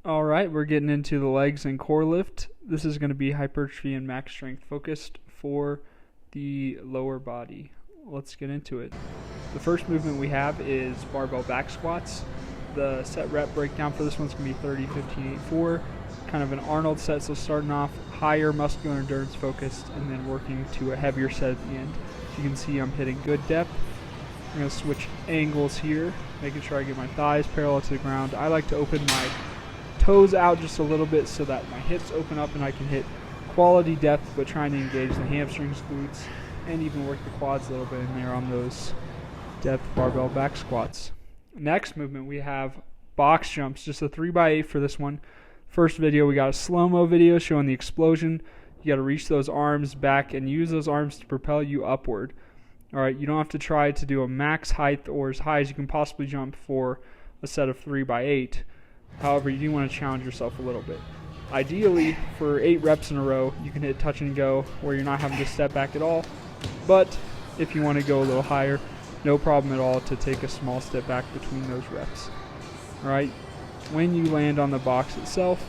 All right, we're getting into the legs and core lift. This is going to be hypertrophy and max strength focused for the lower body. Let's get into it. The first movement we have is barbell back squats. The set rep breakdown for this one's going to be 30, 15, 8, 4. Kind of an Arnold set, so starting off higher muscular endurance focused and then working to a heavier set at the end. As you can see, I'm hitting good depth. I'm going to switch angles here, making sure I get my thighs parallel to the ground. I like to open my toes out just a little bit so that my hips open up and I can hit quality depth, but trying to engage the hamstrings, glutes, and even work the quads a little bit in there on those depth barbell back squats. Next movement we have box jumps, just a 3x8 for this one. First video we got a slow-mo video showing the explosion. You got to reach those arms back and use those arms to propel you upward. Alright, you don't have to try to do a max height or as high as you can possibly jump for a set of 3x8. However, you do want to challenge yourself a little bit. Ideally, for 8 reps in a row, you can hit touch and go where you're not having to step back at all. But if you want to go a little higher, no problem at all to take a small step back between those reps. Alright, when you land on the box itself,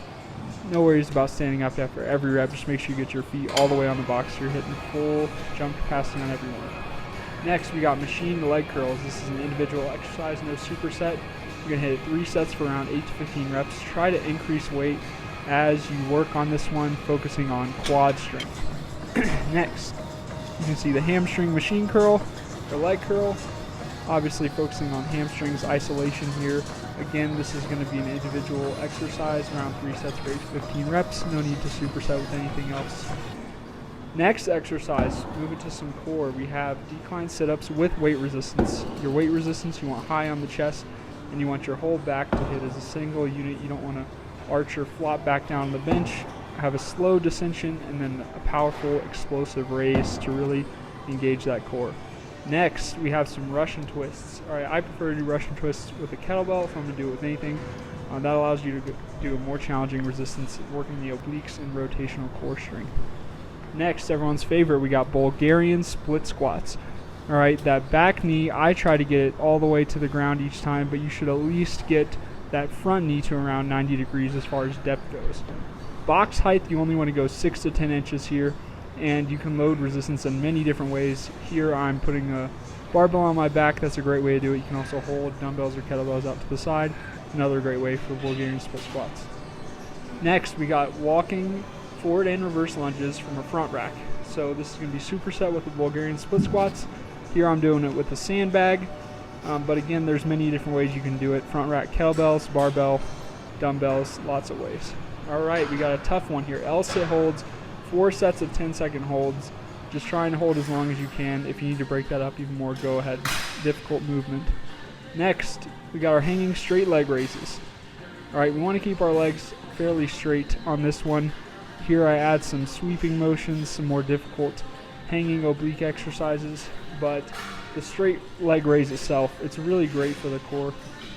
no worries about standing up after every rep. Just make sure you get your feet all the way on the box so you're hitting full jump capacity on every one. Next, we got machine leg curls. This is an individual exercise, no superset. You're going to hit it 3 sets for around 8 to 15 reps. Try to increase weight as you work on this one, focusing on quad strength. Next, you can see the hamstring machine curl, or leg curl. Obviously focusing on hamstrings isolation here. Again, this is going to be an individual exercise, around 3 sets for 8 to 15 reps. No need to superset with anything else. Next exercise, moving to some core. We have decline sit-ups with weight resistance. Your weight resistance you want high on the chest, and you want your whole back to hit as a single unit. You don't want to arch or flop back down on the bench. Have a slow descension and then a powerful explosive raise to really engage that core. Next, we have some Russian twists. Alright, I prefer to do Russian twists with a kettlebell if I'm going to do it with anything. That allows you to do a more challenging resistance, working the obliques and rotational core strength. Next, everyone's favorite, we got Bulgarian split squats. Alright, that back knee, I try to get it all the way to the ground each time, but you should at least get that front knee to around 90 degrees as far as depth goes. Box height, you only want to go 6 to 10 inches here, and you can load resistance in many different ways. Here I'm putting a barbell on my back. That's a great way to do it. You can also hold dumbbells or kettlebells out to the side. Another great way for Bulgarian split squats. Next, we got walking forward and reverse lunges from a front rack. So this is going to be superset with the Bulgarian split squats. Here I'm doing it with a sandbag, but again, there's many different ways you can do it. Front rack kettlebells, barbell, dumbbells, lots of ways. Alright, we got a tough one here. L-sit holds, 4 sets of 10-second holds. Just trying to hold as long as you can. If you need to break that up even more, go ahead. Difficult movement. Next, we got our hanging straight leg raises. Alright, we want to keep our legs fairly straight on this one. Here I add some sweeping motions, some more difficult hanging oblique exercises, but the straight leg raise itself, it's really great for the core,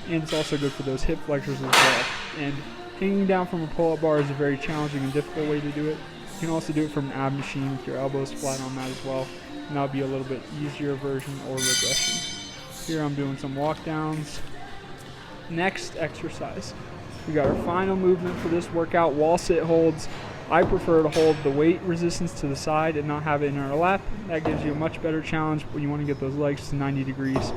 and it's also good for those hip flexors as well. And hanging down from a pull-up bar is a very challenging and difficult way to do it. You can also do it from an ab machine with your elbows flat on that as well, and that'll be a little bit easier version or regression. Here I'm doing some walk downs. Next exercise, we got our final movement for this workout, wall sit holds. I prefer to hold the weight resistance to the side and not have it in our lap. That gives you a much better challenge when you want to get those legs to 90 degrees.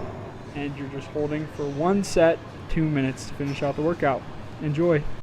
And you're just holding for 1 set, 2 minutes to finish out the workout. Enjoy.